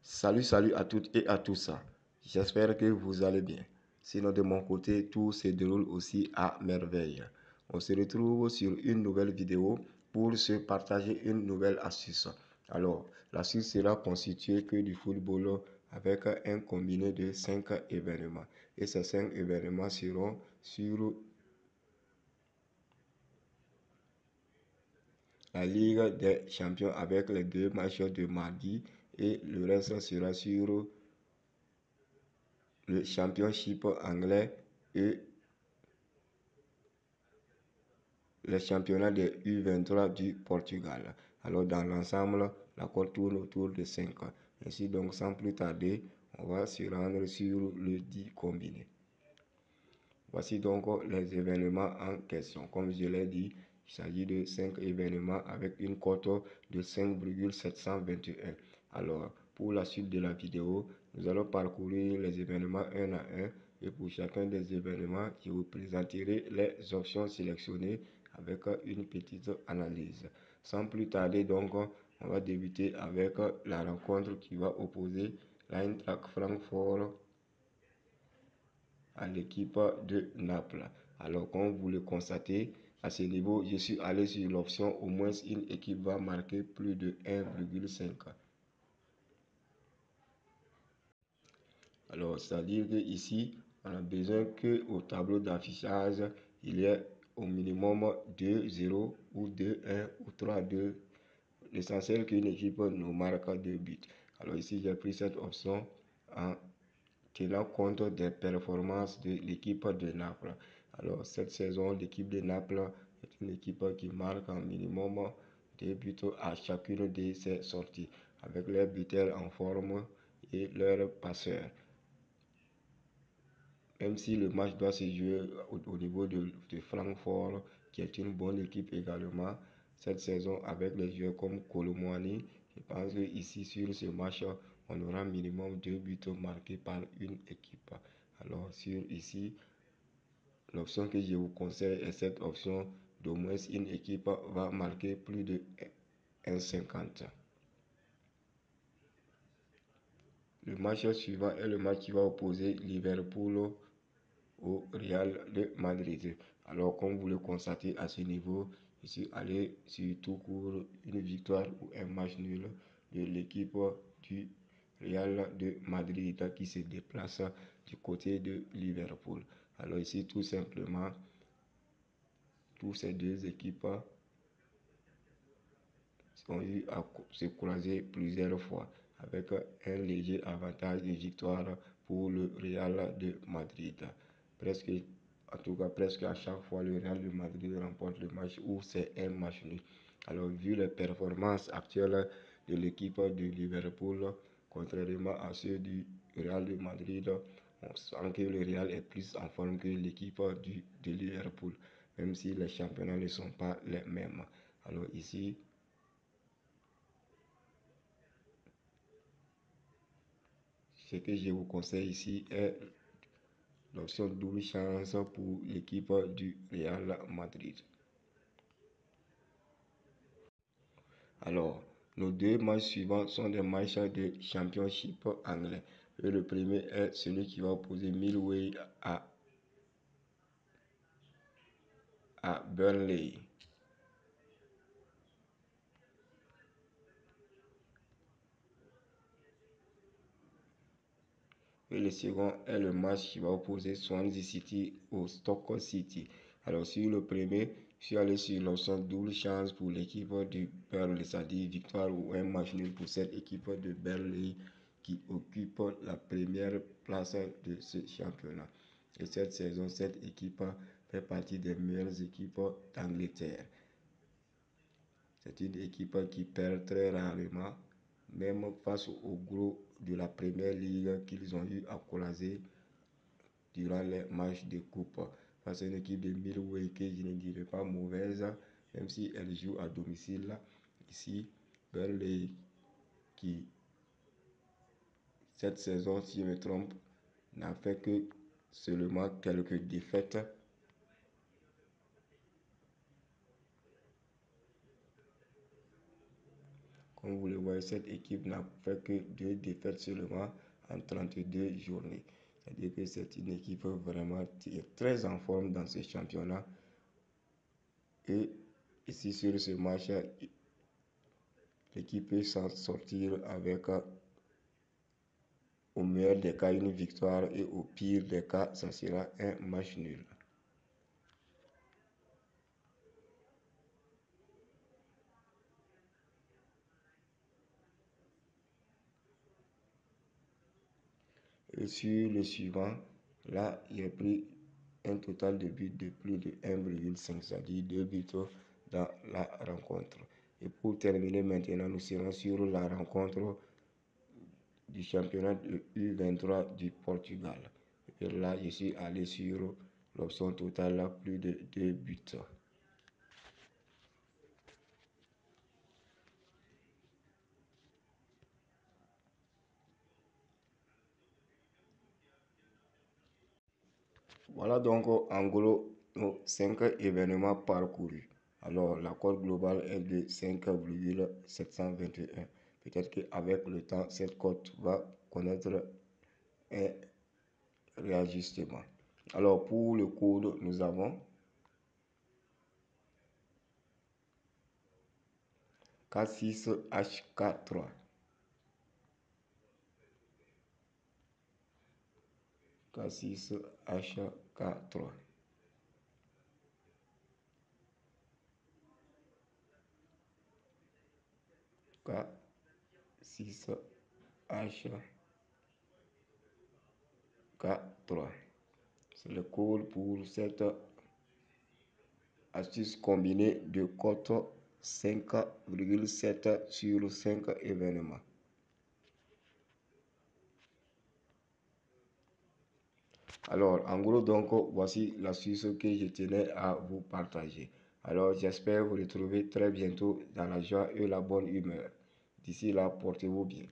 Salut à toutes et à tous. J'espère que vous allez bien. Sinon, de mon côté, tout se déroule aussi à merveille. On se retrouve sur une nouvelle vidéo pour se partager une nouvelle astuce. Alors, l'astuce sera constituée que du football avec un combiné de 5 événements. Et ces 5 événements seront sur la Ligue des Champions avec les 2 matchs de mardi et le reste sera sur le Championship anglais et le championnat des U23 du Portugal. Alors dans l'ensemble, la cote tourne autour de 5. Ainsi donc, sans plus tarder, on va se rendre sur le dit combiné. Voici donc les événements en question. Comme je l'ai dit, il s'agit de 5 événements avec une cote de 5,721. Alors, pour la suite de la vidéo, nous allons parcourir les événements un à un et pour chacun des événements, je vous présenterai les options sélectionnées avec une petite analyse. Sans plus tarder donc, on va débuter avec la rencontre qui va opposer l'Eintracht Francfort à l'équipe de Naples. Alors, comme vous le constatez, à ce niveau, je suis allé sur l'option au moins une équipe va marquer plus de 1,5. Alors, c'est-à-dire que ici, on a besoin que au tableau d'affichage, il y ait au minimum 2-0 ou 2-1 ou 3-2. L'essentiel qu'une équipe nous marque 2 buts. Alors ici, j'ai pris cette option en tenant compte des performances de l'équipe de Naples. Alors cette saison, l'équipe de Naples est une équipe qui marque un minimum 2 buts à chacune de ses sorties, avec leurs buteurs en forme et leurs passeurs. Même si le match doit se jouer au niveau de Francfort, qui est une bonne équipe également, cette saison avec les joueurs comme Colomwani, je pense qu'ici sur ce match, on aura minimum 2 buts marqués par une équipe. Alors sur ici, l'option que je vous conseille est cette option d'au moins une équipe va marquer plus de 1,50. Le match suivant est le match qui va opposer Liverpool au Real de Madrid. Alors, comme vous le constatez à ce niveau, je suis allé sur tout court une victoire ou un match nul de l'équipe du Real de Madrid qui se déplace du côté de Liverpool. Alors ici, tout simplement, tous ces deux équipes ont eu à se croiser plusieurs fois avec un léger avantage de victoire pour le Real de Madrid. En tout cas, presque à chaque fois, le Real de Madrid remporte le match ou c'est un match nul. Alors, vu les performances actuelles de l'équipe de Liverpool, contrairement à ceux du Real de Madrid, on sent que le Real est plus en forme que l'équipe de Liverpool, même si les championnats ne sont pas les mêmes. Alors ici, ce que je vous conseille ici est l'option double chance pour l'équipe du Real Madrid. Alors, nos deux matchs suivants sont des matchs de Championship anglais. Et le premier est celui qui va opposer Millwall à Burnley. Et le second est le match qui va opposer Swansea City au Stoke City. Alors sur le premier, je suis allé sur l'option double chance pour l'équipe de Burnley, c'est-à-dire victoire ou un match nul pour cette équipe de Burnley qui occupe la première place de ce championnat. Et cette saison, cette équipe fait partie des meilleures équipes d'Angleterre. C'est une équipe qui perd très rarement, même face au gros de la première ligue qu'ils ont eu à croiser durant les matchs de coupe. C'est une équipe de Millwall que je ne dirais pas mauvaise, même si elle joue à domicile. Ici, Burnley qui, cette saison, si je me trompe, n'a fait que seulement quelques défaites. Comme vous le voyez, cette équipe n'a fait que 2 défaites seulement en 32 journées. C'est-à-dire que c'est une équipe vraiment très en forme dans ce championnat. Et ici sur ce match, l'équipe peut s'en sortir avec, au meilleur des cas, une victoire, et au pire des cas, ça sera un match nul. Et sur le suivant, là, il a pris un total de buts de plus de 1,5, c'est-à-dire 2 buts dans la rencontre. Et pour terminer maintenant, nous serons sur la rencontre du championnat de U23 du Portugal. Et là, je suis allé sur l'option totale, plus de 2 buts. Voilà donc en gros nos 5 événements parcourus. Alors la cote globale est de 5,721. Peut-être qu'avec le temps, cette cote va connaître un réajustement. Alors pour le code, nous avons K6HK3. K6HK3. K6HK3. C'est le code pour cette astuce combinée de cote 5,7 sur 5 événements. Alors, en gros, donc, voici l'astuce que je tenais à vous partager. Alors, j'espère vous retrouver très bientôt dans la joie et la bonne humeur. D'ici là, portez-vous bien.